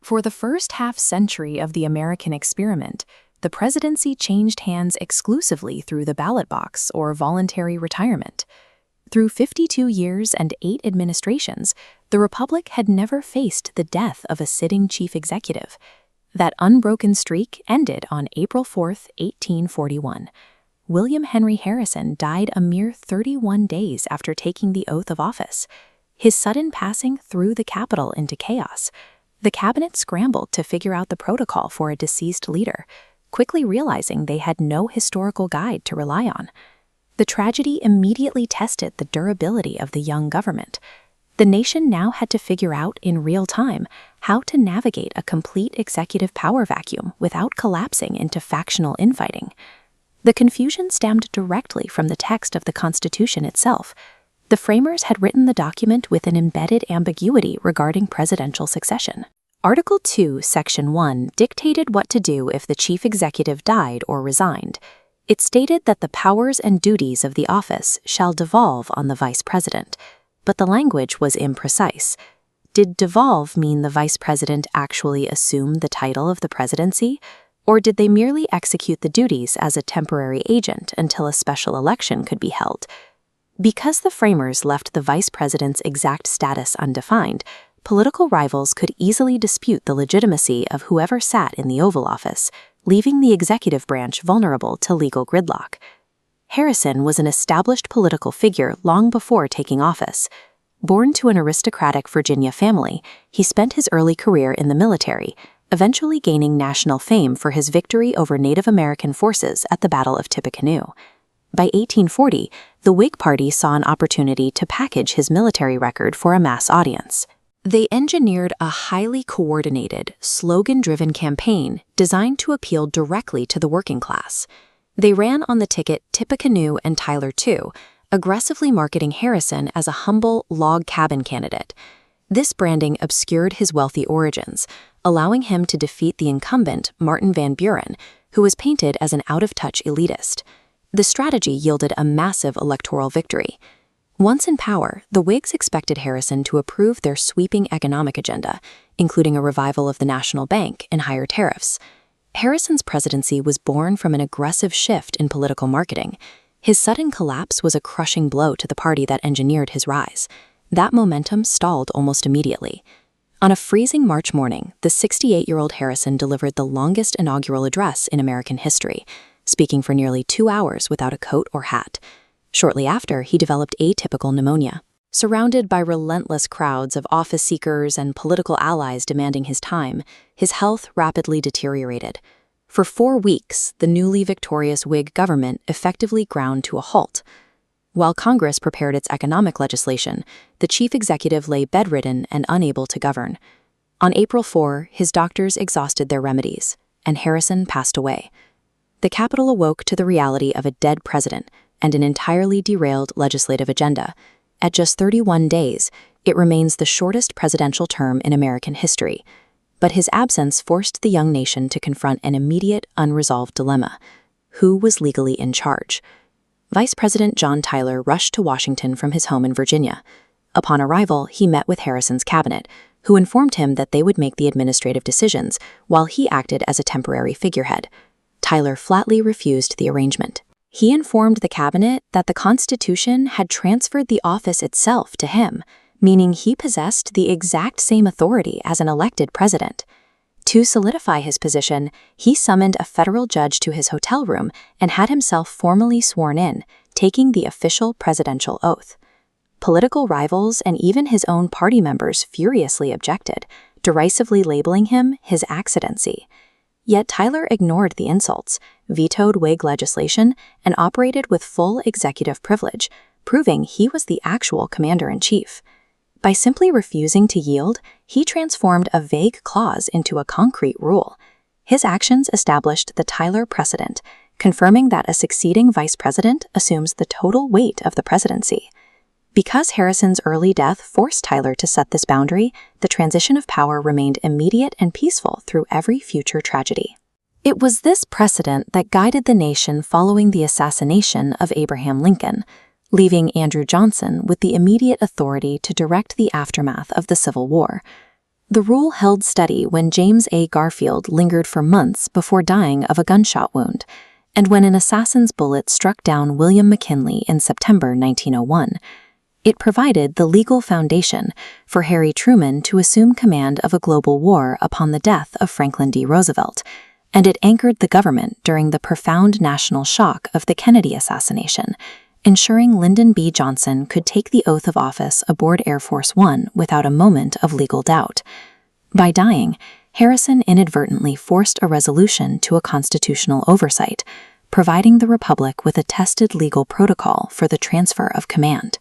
For the first half-century of the American experiment, the presidency changed hands exclusively through the ballot box or voluntary retirement. Through 52 years and 8 administrations, the Republic had never faced the death of a sitting chief executive. That unbroken streak ended on April 4, 1841. William Henry Harrison died a mere 31 days after taking the oath of office. His sudden passing threw the Capitol into chaos. The cabinet scrambled to figure out the protocol for a deceased leader, quickly realizing they had no historical guide to rely on. The tragedy immediately tested the durability of the young government. The nation now had to figure out in real time how to navigate a complete executive power vacuum without collapsing into factional infighting. The confusion stemmed directly from the text of the Constitution itself. The framers had written the document with an embedded ambiguity regarding presidential succession. Article 2, Section 1 dictated what to do if the chief executive died or resigned. It stated that the powers and duties of the office shall devolve on the vice president, but the language was imprecise. Did devolve mean the vice president actually assume the title of the presidency, or did they merely execute the duties as a temporary agent until a special election could be held? Because the framers left the vice president's exact status undefined, political rivals could easily dispute the legitimacy of whoever sat in the Oval Office, leaving the executive branch vulnerable to legal gridlock. Harrison was an established political figure long before taking office. Born to an aristocratic Virginia family, he spent his early career in the military, eventually gaining national fame for his victory over Native American forces at the Battle of Tippecanoe. By 1840, the Whig Party saw an opportunity to package his military record for a mass audience. They engineered a highly coordinated, slogan-driven campaign designed to appeal directly to the working class. They ran on the ticket Tippecanoe and Tyler Too, aggressively marketing Harrison as a humble log cabin candidate. This branding obscured his wealthy origins, allowing him to defeat the incumbent Martin Van Buren, who was painted as an out-of-touch elitist. The strategy yielded a massive electoral victory. Once in power, the Whigs expected Harrison to approve their sweeping economic agenda, including a revival of the national bank and higher tariffs. Harrison's presidency was born from an aggressive shift in political marketing. His sudden collapse was a crushing blow to the party that engineered his rise. That momentum stalled almost immediately. On a freezing March morning, the 68-year-old Harrison delivered the longest inaugural address in American history, speaking for nearly 2 hours without a coat or hat. Shortly after, he developed atypical pneumonia. Surrounded by relentless crowds of office seekers and political allies demanding his time, his health rapidly deteriorated. For 4 weeks, the newly victorious Whig government effectively ground to a halt. While Congress prepared its economic legislation, the chief executive lay bedridden and unable to govern. On April 4, his doctors exhausted their remedies, and Harrison passed away. The Capitol awoke to the reality of a dead president and an entirely derailed legislative agenda. At just 31 days, it remains the shortest presidential term in American history. But his absence forced the young nation to confront an immediate, unresolved dilemma. Who was legally in charge? Vice President John Tyler rushed to Washington from his home in Virginia. Upon arrival, he met with Harrison's cabinet, who informed him that they would make the administrative decisions while he acted as a temporary figurehead. Tyler flatly refused the arrangement. He informed the cabinet that the Constitution had transferred the office itself to him, meaning he possessed the exact same authority as an elected president. To solidify his position, he summoned a federal judge to his hotel room and had himself formally sworn in, taking the official presidential oath. Political rivals and even his own party members furiously objected, derisively labeling him his accidency. Yet Tyler ignored the insults, vetoed Whig legislation, and operated with full executive privilege, proving he was the actual commander-in-chief. By simply refusing to yield, he transformed a vague clause into a concrete rule. His actions established the Tyler precedent, confirming that a succeeding vice president assumes the total weight of the presidency. Because Harrison's early death forced Tyler to set this boundary, the transition of power remained immediate and peaceful through every future tragedy. It was this precedent that guided the nation following the assassination of Abraham Lincoln, leaving Andrew Johnson with the immediate authority to direct the aftermath of the Civil War. The rule held steady when James A. Garfield lingered for months before dying of a gunshot wound, and when an assassin's bullet struck down William McKinley in September 1901. It provided the legal foundation for Harry Truman to assume command of a global war upon the death of Franklin D. Roosevelt, and it anchored the government during the profound national shock of the Kennedy assassination, ensuring Lyndon B. Johnson could take the oath of office aboard Air Force One without a moment of legal doubt. By dying, Harrison inadvertently forced a resolution to a constitutional oversight, providing the Republic with a tested legal protocol for the transfer of command.